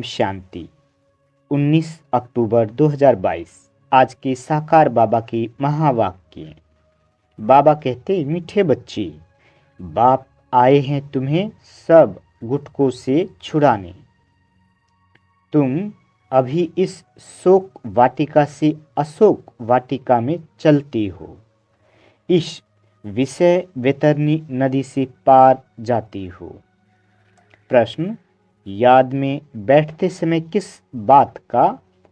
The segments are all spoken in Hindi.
ओम शांति। 19 अक्टूबर 2022 आज के साकार बाबा के महावाक्य। बाबा कहते, मीठे बच्चे, बाप आए हैं तुम्हें सब गुटकों से छुड़ाने। तुम अभी इस शोक वाटिका से अशोक वाटिका में चलते हो, इस विषय वैतरणी नदी से पार जाती हो। प्रश्न, याद में बैठते समय किस बात का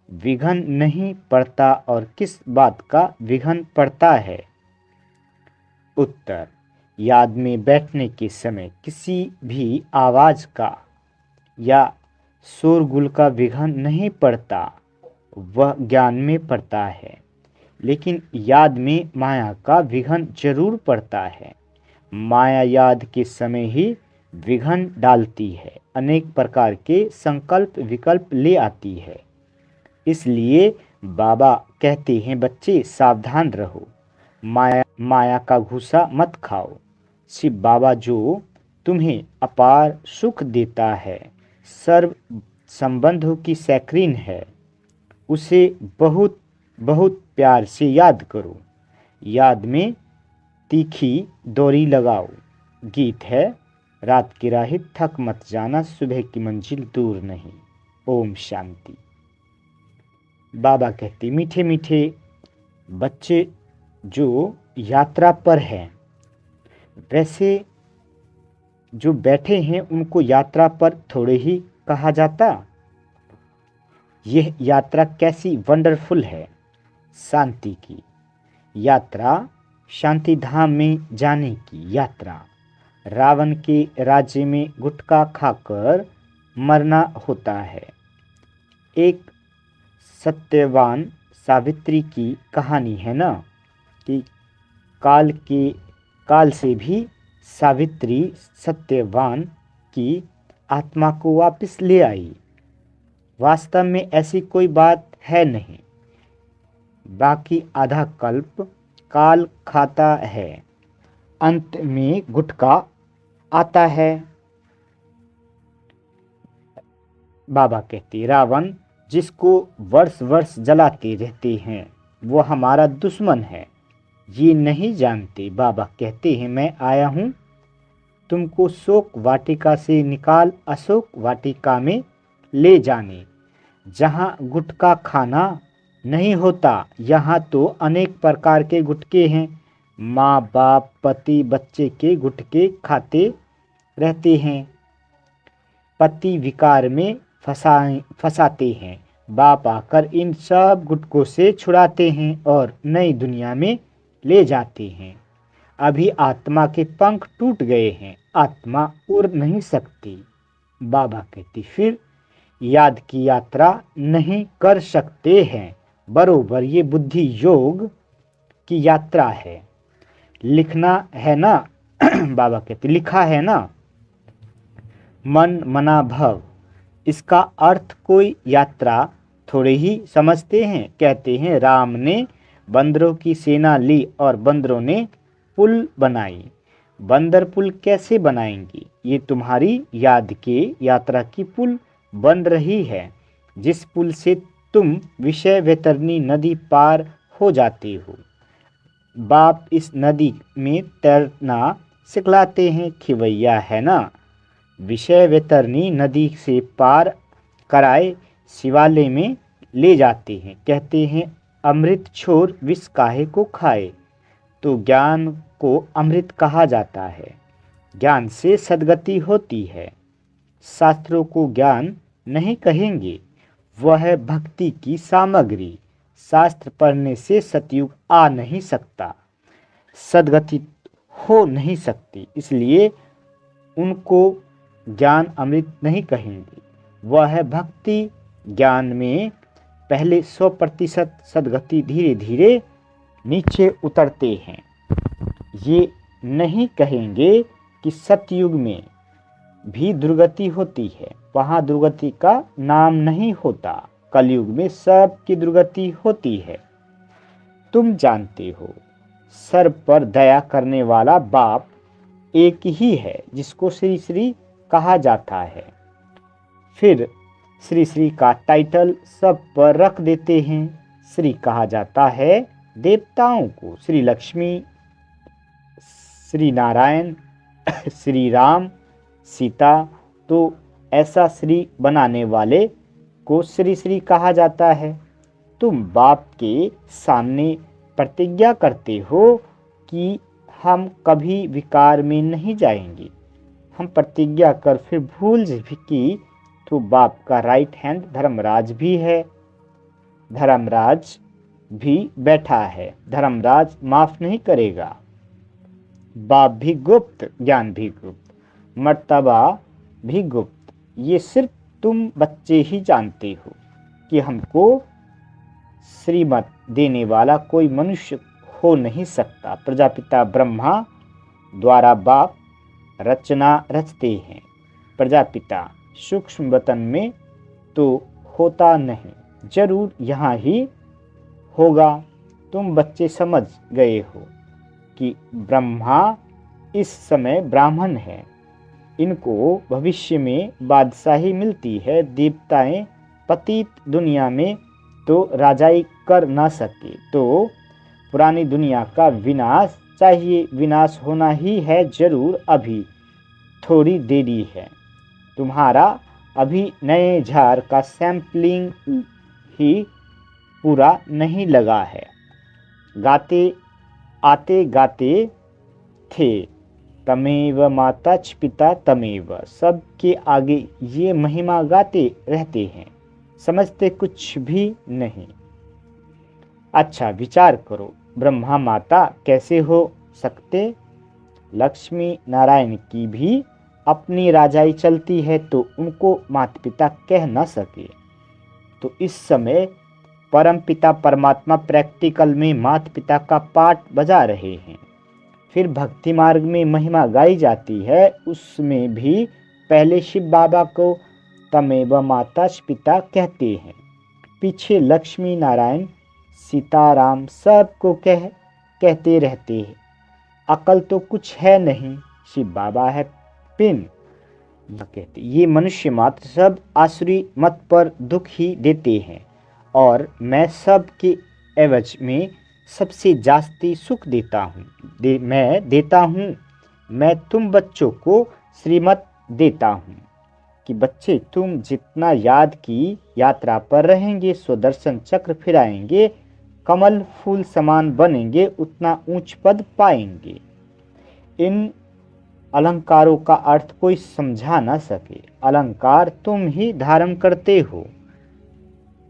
विघन नहीं पड़ता और किस बात का विघन पड़ता है? उत्तर, याद में बैठने के समय किसी भी आवाज का या शोरगुल का विघन नहीं पड़ता, वह ज्ञान में पड़ता है। लेकिन याद में माया का विघन जरूर पड़ता है। माया याद के समय ही विघन डालती है, अनेक प्रकार के संकल्प विकल्प ले आती है। इसलिए बाबा कहते हैं, बच्चे सावधान रहो, माया का घूसा मत खाओ। शिव बाबा जो तुम्हें अपार सुख देता है, सर्व संबंधों की सैक्रीन है, उसे बहुत बहुत प्यार से याद करो। याद में तीखी डोरी लगाओ। गीत है, रात की राही थक मत जाना, सुबह की मंजिल दूर नहीं। ओम शांति। बाबा कहते, मीठे मीठे बच्चे जो यात्रा पर हैं, वैसे जो बैठे हैं उनको यात्रा पर थोड़े ही कहा जाता। यह यात्रा कैसी वंडरफुल है, शांति की यात्रा, शांति धाम में जाने की यात्रा। रावण के राज्य में गुटखा खाकर मरना होता है। एक सत्यवान सावित्री की कहानी है ना, कि काल से भी सावित्री सत्यवान की आत्मा को वापस ले आई। वास्तव में ऐसी कोई बात है नहीं, बाकी आधा कल्प काल खाता है, अंत में गुटखा आता है। बाबा कहते, रावण जिसको वर्ष वर्ष जलाते रहते हैं वो हमारा दुश्मन है, ये नहीं जानते। बाबा कहते हैं, मैं आया हूँ तुमको शोक वाटिका से निकाल अशोक वाटिका में ले जाने, जहाँ गुटखा खाना नहीं होता। यहाँ तो अनेक प्रकार के गुटके हैं। माँ बाप पति बच्चे के गुटके खाते रहते हैं, पति विकार में फंसाते हैं। बाप आकर इन सब गुटकों से छुड़ाते हैं और नई दुनिया में ले जाते हैं। अभी आत्मा के पंख टूट गए हैं, आत्मा उड़ नहीं सकती। बाबा कहती, फिर याद की यात्रा नहीं कर सकते हैं। बरोबर ये बुद्धि योग की यात्रा है। लिखना है ना बाबा कहते, लिखा है ना, मन मना भव। इसका अर्थ कोई यात्रा थोड़े ही समझते हैं। कहते हैं, राम ने बंदरों की सेना ली और बंदरों ने पुल बनाई। बंदर पुल कैसे बनाएंगी? ये तुम्हारी याद के यात्रा की पुल बन रही है, जिस पुल से तुम विषय वैतरणी नदी पार हो जाते हो। बाप इस नदी में तैरना सिखलाते हैं, खिवैया है ना। विषय वैतरणी नदी से पार कराए शिवालय में ले जाते हैं। कहते हैं, अमृत छोर विष काहे को खाए। तो ज्ञान को अमृत कहा जाता है। ज्ञान से सद्गति होती है। शास्त्रों को ज्ञान नहीं कहेंगे, वह है भक्ति की सामग्री। शास्त्र पढ़ने से सतयुग आ नहीं सकता, सद्गति हो नहीं सकती, इसलिए उनको ज्ञान अमृत नहीं कहेंगे। वह है भक्ति। ज्ञान में पहले 100% सद्गति धीरे धीरे नीचे उतरते हैं। ये नहीं कहेंगे कि सतयुग में भी दुर्गति होती है, वहाँ दुर्गति का नाम नहीं होता। कलयुग में सबकी दुर्गति होती है। तुम जानते हो, सर्व पर दया करने वाला बाप एक ही है, जिसको श्री श्री कहा जाता है। फिर श्री श्री का टाइटल सब पर रख देते हैं। श्री कहा जाता है देवताओं को, श्री लक्ष्मी, श्री नारायण, श्री राम, सीता, तो ऐसा श्री बनाने वाले को श्री श्री कहा जाता है। तुम बाप के सामने प्रतिज्ञा करते हो कि हम कभी विकार में नहीं जाएंगे। हम प्रतिज्ञा कर फिर भूल भी की तो बाप का राइट हैंड धर्मराज भी है, धर्मराज भी बैठा है, धर्मराज माफ नहीं करेगा। बाप भी गुप्त, ज्ञान भी गुप्त, मर्तबा भी गुप्त। ये सिर्फ तुम बच्चे ही जानते हो कि हमको श्रीमत देने वाला कोई मनुष्य हो नहीं सकता। प्रजापिता ब्रह्मा द्वारा बाप रचना रचते हैं। प्रजापिता सूक्ष्म वतन में तो होता नहीं, जरूर यहाँ ही होगा। तुम बच्चे समझ गए हो कि ब्रह्मा इस समय ब्राह्मण है, इनको भविष्य में बादशाही मिलती है। देवताएं पतित दुनिया में तो राजाई कर ना सके, तो पुरानी दुनिया का विनाश चाहिए। विनाश होना ही है जरूर, अभी थोड़ी देरी है। तुम्हारा अभी नए झार का सैंपलिंग ही पूरा नहीं लगा है। गाते आते गाते थे तमेव माता च पिता तमेव, सबके आगे ये महिमा गाते रहते हैं, समझते कुछ भी नहीं। अच्छा विचार करो, ब्रह्मा माता कैसे हो सकते? लक्ष्मी नारायण की भी अपनी राजाई चलती है तो उनको माता पिता कह न सके। तो इस समय परम पिता परमात्मा प्रैक्टिकल में माता पिता का पाठ बजा रहे हैं। फिर भक्ति मार्ग में महिमा गाई जाती है, उसमें भी पहले शिव बाबा को तमेव माता पिता कहते हैं, पीछे लक्ष्मी नारायण सीताराम सबको कहते रहते हैं। अकल तो कुछ है नहीं, शिव बाबा है पिन कहते। ये मनुष्य मात्र सब आसुरी मत पर दुख ही देते हैं और मैं सब के एवज में सबसे जास्ती सुख देता हूँ। मैं देता हूँ। मैं तुम बच्चों को श्रीमत देता हूँ कि बच्चे तुम जितना याद की यात्रा पर रहेंगे, स्वदर्शन चक्र फिराएंगे, कमल फूल समान बनेंगे, उतना ऊंच पद पाएंगे। इन अलंकारों का अर्थ कोई समझा ना सके। अलंकार तुम ही धारण करते हो।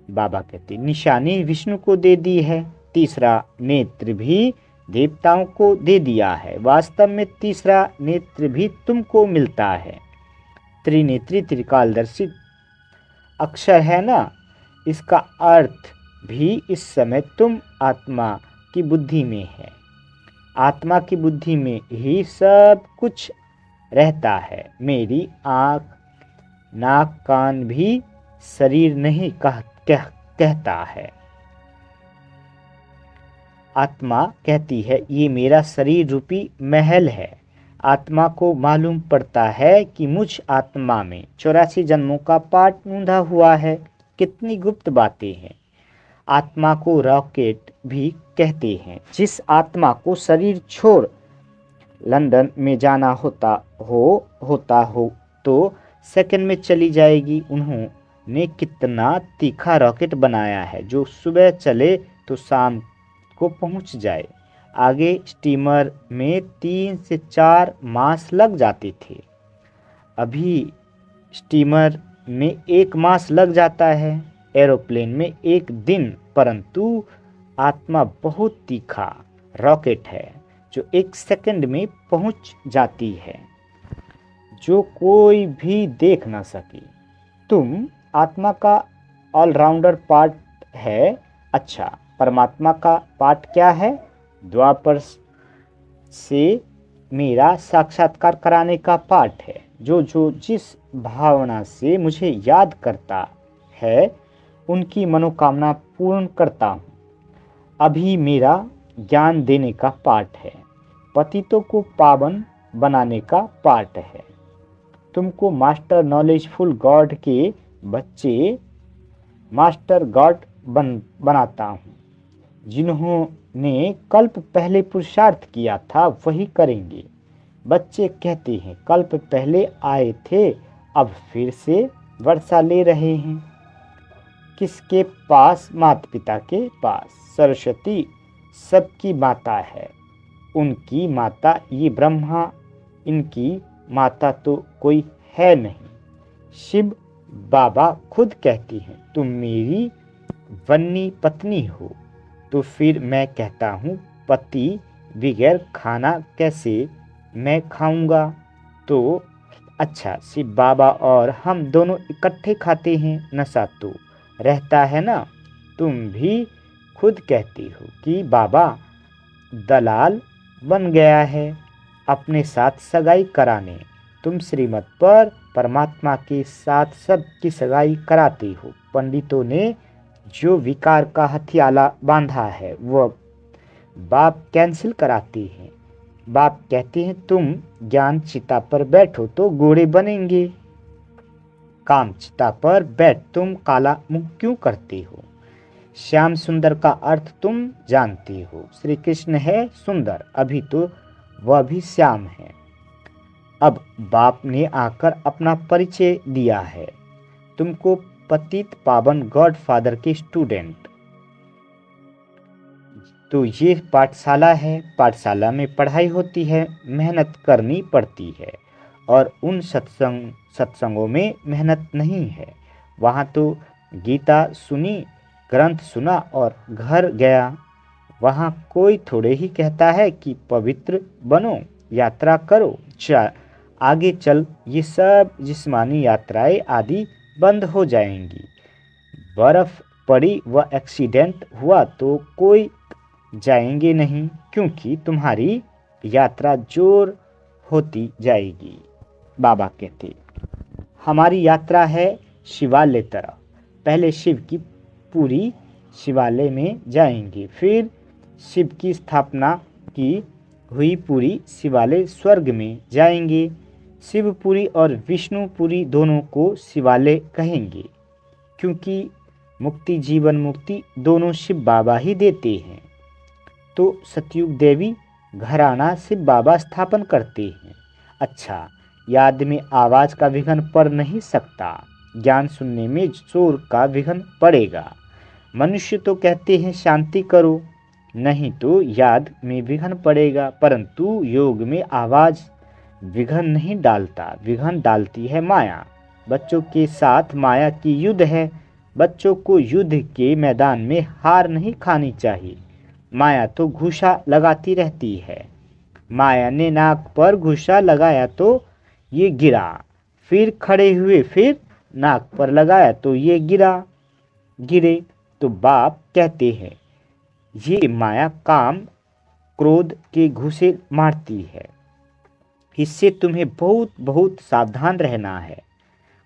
बाबा कहते निशानी विष्णु को दे दी है, तीसरा नेत्र भी देवताओं को दे दिया है। वास्तव में तीसरा नेत्र भी तुमको मिलता है। त्रिनेत्री त्रिकालदर्शी अक्षर है ना, इसका अर्थ भी इस समय तुम आत्मा की बुद्धि में है। आत्मा की बुद्धि में ही सब कुछ रहता है। मेरी आँख नाक कान भी शरीर नहीं कहता है। आत्मा कहती है ये मेरा शरीर रूपी महल है। आत्मा को मालूम पड़ता है कि मुझ आत्मा में 84 जन्मों का पाठ मूंधा हुआ है। कितनी गुप्त बातें हैं। आत्मा को रॉकेट भी कहते हैं। जिस आत्मा को शरीर छोड़ लंदन में जाना होता हो तो सेकंड में चली जाएगी। उन्होंने कितना तीखा रॉकेट बनाया है जो सुबह चले तो शाम को पहुंच जाए। आगे स्टीमर में 3 से 4 मास लग जाते थे, अभी स्टीमर में 1 मास लग जाता है, एरोप्लेन में 1 दिन। परंतु आत्मा बहुत तीखा रॉकेट है जो 1 सेकंड में पहुंच जाती है, जो कोई भी देख ना सके। तुम आत्मा का ऑलराउंडर पार्ट है। अच्छा, परमात्मा का पार्ट क्या है? द्वापर से मेरा साक्षात्कार कराने का पाठ है। जो जिस भावना से मुझे याद करता है उनकी मनोकामना पूर्ण करता हूँ। अभी मेरा ज्ञान देने का पाठ है। पतितों को पावन बनाने का पाठ है। तुमको मास्टर नॉलेजफुल गॉड के बच्चे मास्टर गॉड बनाता हूँ। जिन्होंने कल्प पहले पुरुषार्थ किया था वही करेंगे। बच्चे कहते हैं कल्प पहले आए थे, अब फिर से वर्षा ले रहे हैं। किसके पास? माता पिता के पास। सरस्वती सबकी माता है। उनकी माता ये ब्रह्मा, इनकी माता तो कोई है नहीं। शिव बाबा खुद कहती हैं तुम मेरी वन्नी पत्नी हो। तो फिर मैं कहता हूँ पति बगैर खाना कैसे मैं खाऊंगा? तो अच्छा, शिव बाबा और हम दोनों इकट्ठे खाते हैं, नशा तो रहता है ना। तुम भी खुद कहती हो कि बाबा दलाल बन गया है अपने साथ सगाई कराने। तुम श्रीमत पर परमात्मा के साथ सबकी सगाई कराती हो। पंडितों ने जो विकार का हथियाला बांधा है वह बाप कैंसिल कराती हैं। बाप कहते हैं तुम ज्ञान चिता पर बैठो तो घोड़े बनेंगे। काम चिता पर बैठ तुम काला मुंह क्यों करते हो? श्याम सुंदर का अर्थ तुम जानती हो। श्री कृष्ण है सुंदर, अभी तो वह भी श्याम है। अब बाप ने आकर अपना परिचय दिया है तुमको, पतित पावन गॉडफादर के स्टूडेंट। तो ये पाठशाला है, पाठशाला में पढ़ाई होती है, मेहनत करनी पड़ती है। और उन सत्संगों में मेहनत नहीं है। वहाँ तो गीता सुनी, ग्रंथ सुना और घर गया। वहाँ कोई थोड़े ही कहता है कि पवित्र बनो, यात्रा करो, आगे चल। ये सब जिस्मानी यात्राएं आदि बंद हो जाएंगी। बर्फ पड़ी व एक्सीडेंट हुआ तो कोई जाएंगे नहीं, क्योंकि तुम्हारी यात्रा जोर होती जाएगी। बाबा कहते हमारी यात्रा है शिवालय तरफ। पहले शिव की पूरी शिवालय में जाएंगे, फिर शिव की स्थापना की हुई पूरी शिवालय स्वर्ग में जाएंगे। शिवपुरी और विष्णुपुरी दोनों को शिवालय कहेंगे, क्योंकि मुक्ति जीवन मुक्ति दोनों शिव बाबा ही देते हैं। तो सतयुग देवी घराना शिव बाबा स्थापन करते हैं। अच्छा, याद में आवाज़ का विघ्न पड़ नहीं सकता, ज्ञान सुनने में शोर का विघ्न पड़ेगा। मनुष्य तो कहते हैं शांति करो, नहीं तो याद में विघ्न पड़ेगा, परंतु योग में आवाज़ विघ्न नहीं डालता, विघ्न डालती है माया। बच्चों के साथ माया की युद्ध है। बच्चों को युद्ध के मैदान में हार नहीं खानी चाहिए। माया तो घूसा लगाती रहती है। माया ने नाक पर घूसा लगाया तो ये गिरा, फिर खड़े हुए, फिर नाक पर लगाया तो ये गिरे। तो बाप कहते हैं ये माया काम क्रोध के घूसे मारती है, इससे तुम्हें बहुत बहुत सावधान रहना है,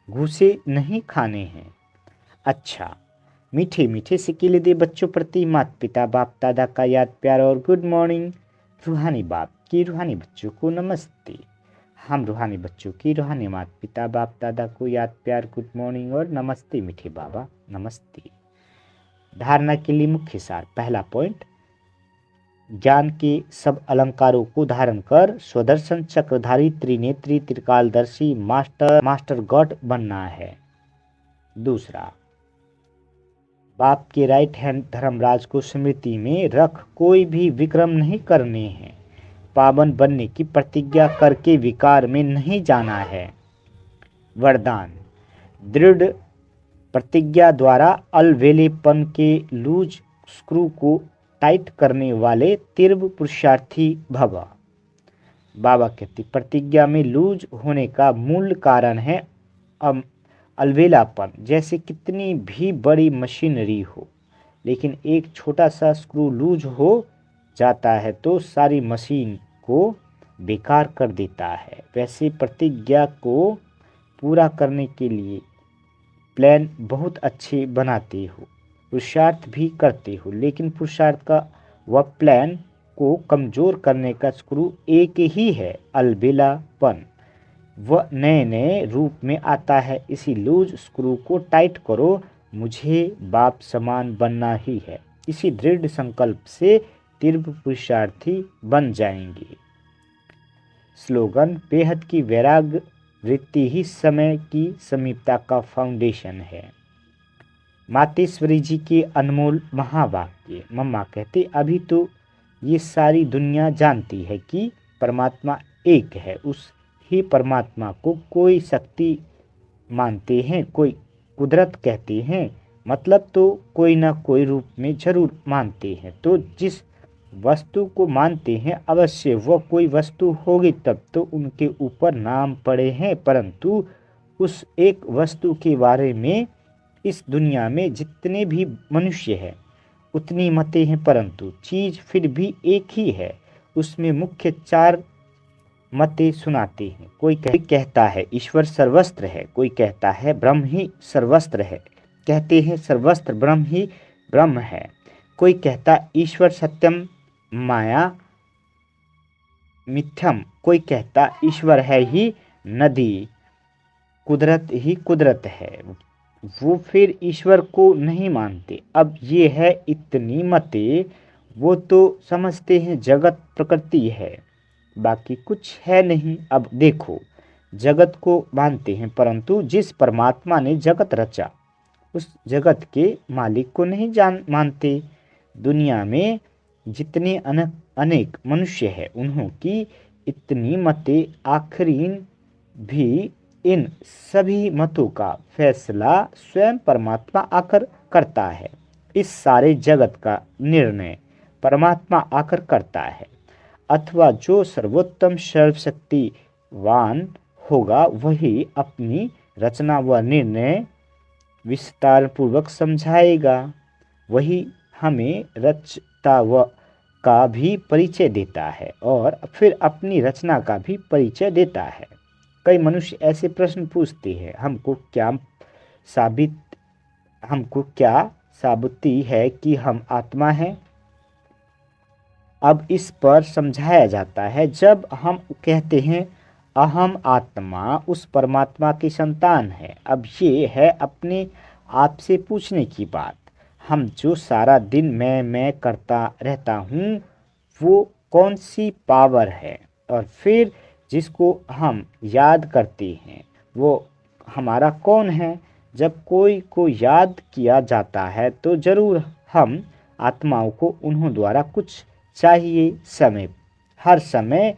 घूसे नहीं खाने हैं। अच्छा, मीठे मीठे सिक्के दे बच्चों प्रति माता पिता बाप दादा का याद प्यार और गुड मॉर्निंग। रूहानी बाप की रूहानी बच्चों को नमस्ते। हम रूहानी बच्चों की रूहानी माता पिता बाप दादा को याद प्यार गुड मॉर्निंग और नमस्ते मीठे बाबा नमस्ते। धारणा के लिए मुख्य सार। पहला पॉइंट, ज्ञान के सब अलंकारों को धारण कर स्वदर्शन चक्रधारी त्रिनेत्री त्रिकालदर्शी मास्टर गॉड बनना है। दूसरा, बाप के राइट हैंड धर्मराज को स्मृति में रख कोई भी विक्रम नहीं करने हैं। पावन बनने की प्रतिज्ञा करके विकार में नहीं जाना है। वरदान, दृढ़ प्रतिज्ञा द्वारा अलवेलेपन के लूज स्क्रू को टाइट करने वाले तीव्र पुरुषार्थी भव। बाबा कहते प्रतिज्ञा में लूज होने का मूल कारण है अलवेलापन। जैसे कितनी भी बड़ी मशीनरी हो, लेकिन एक छोटा सा स्क्रू लूज हो जाता है तो सारी मशीन को बेकार कर देता है। वैसे प्रतिज्ञा को पूरा करने के लिए प्लान बहुत अच्छे बनाते हो, पुरुषार्थ भी करते हो, लेकिन पुरुषार्थ का वह प्लान को कमज़ोर करने का स्क्रू एक ही है, अलबेलापन। वह नए नए रूप में आता है। इसी लूज स्क्रू को टाइट करो, मुझे बाप समान बनना ही है। इसी दृढ़ संकल्प से तीव्र पुरुषार्थी बन जाएंगे। स्लोगन: बेहद की वैराग्य वृत्ति ही समय की समीपता का फाउंडेशन है। मातेश्वरी जी के अनमोल महावाक्य। मम्मा कहते, अभी तो ये सारी दुनिया जानती है कि परमात्मा एक है। उस ही परमात्मा को कोई शक्ति मानते हैं, कोई कुदरत कहते हैं, मतलब तो कोई ना कोई रूप में जरूर मानते हैं। तो जिस वस्तु को मानते हैं अवश्य वह कोई वस्तु होगी, तब तो उनके ऊपर नाम पड़े हैं। परंतु उस एक वस्तु के बारे में इस दुनिया में जितने भी मनुष्य हैं उतनी मतें हैं, परंतु चीज फिर भी एक ही है। उसमें मुख्य चार मतें सुनाते हैं। कोई कहता है ईश्वर सर्वस्त्र है, कोई कहता है ब्रह्म ही सर्वस्त्र है, कहते हैं सर्वस्त्र ब्रह्म ही ब्रह्म है। कोई कहता ईश्वर सत्यम माया मिथ्यम, कोई कहता ईश्वर है ही नदी, कुदरत ही कुदरत है। वो फिर ईश्वर को नहीं मानते। अब ये है इतनी मतें, वो तो समझते हैं जगत प्रकृति है, बाकी कुछ है नहीं। अब देखो, जगत को मानते हैं, परंतु जिस परमात्मा ने जगत रचा उस जगत के मालिक को नहीं मानते। दुनिया में जितने अनेक मनुष्य हैं उन्हों की इतनी मतें, आखिरीन भी इन सभी मतों का फैसला स्वयं परमात्मा आकर करता है। इस सारे जगत का निर्णय परमात्मा आकर करता है। अथवा जो सर्वोत्तम सर्वशक्तिवान होगा वही अपनी रचना व निर्णय विस्तार पूर्वक समझाएगा। वही हमें रचता व का भी परिचय देता है और फिर अपनी रचना का भी परिचय देता है। कई मनुष्य ऐसे प्रश्न पूछते हैं, हमको क्या साबिती है कि हम आत्मा हैं। अब इस पर समझाया जाता है, जब हम कहते हैं अहम आत्मा उस परमात्मा की संतान है। अब ये है अपने आप से पूछने की बात, हम जो सारा दिन मैं करता रहता हूँ वो कौन सी पावर है, और फिर जिसको हम याद करते हैं वो हमारा कौन है। जब कोई को याद किया जाता है तो जरूर हम आत्माओं को उन्हों द्वारा कुछ चाहिए। हर समय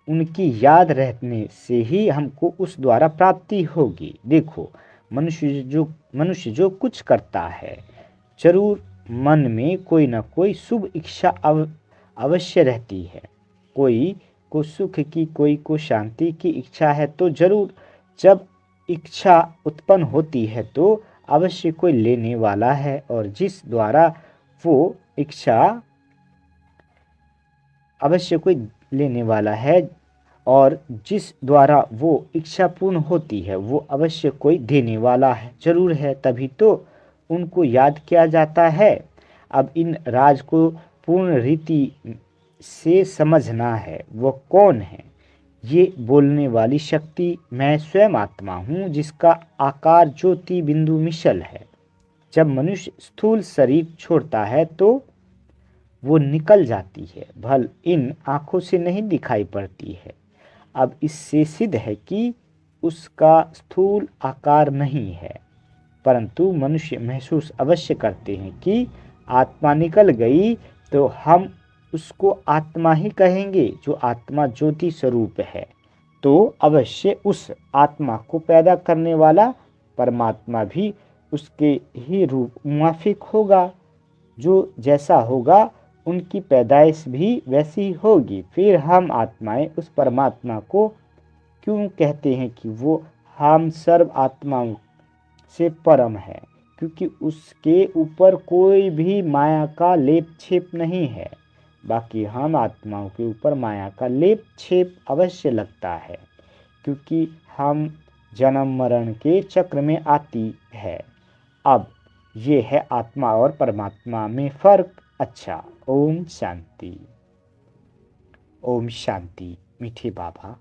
उनकी याद रहने से ही हमको उस द्वारा प्राप्ति होगी। देखो, मनुष्य जो कुछ करता है जरूर मन में कोई ना कोई शुभ इच्छा अवश्य रहती है। कोई को सुख की, कोई को शांति की इच्छा है, तो जरूर जब इच्छा उत्पन्न होती है तो अवश्य कोई लेने वाला है, और जिस द्वारा वो इच्छा अवश्य कोई लेने वाला है और जिस द्वारा वो इच्छा पूर्ण होती है वो अवश्य कोई देने वाला है, जरूर है, तभी तो उनको याद किया जाता है। अब इन राज को पूर्ण रीति से समझना है, वो कौन है। ये बोलने वाली शक्ति मैं स्वयं आत्मा हूँ, जिसका आकार ज्योति बिंदु मिशल है। जब मनुष्य स्थूल शरीर छोड़ता है तो वो निकल जाती है, भल इन आँखों से नहीं दिखाई पड़ती है। अब इससे सिद्ध है कि उसका स्थूल आकार नहीं है, परंतु मनुष्य महसूस अवश्य करते हैं कि आत्मा निकल गई, तो हम उसको आत्मा ही कहेंगे। जो आत्मा ज्योति स्वरूप है, तो अवश्य उस आत्मा को पैदा करने वाला परमात्मा भी उसके ही रूप मुआफिक होगा। जो जैसा होगा उनकी पैदाइश भी वैसी होगी। फिर हम आत्माएं उस परमात्मा को क्यों कहते हैं कि वो हम सर्व आत्माओं से परम है, क्योंकि उसके ऊपर कोई भी माया का लेप छेप नहीं है। बाकी हम आत्माओं के ऊपर माया का लेप छेप अवश्य लगता है, क्योंकि हम जन्म मरण के चक्र में आती है। अब ये है आत्मा और परमात्मा में फर्क। अच्छा, ओम शांति। ओम शांति मीठे बाबा।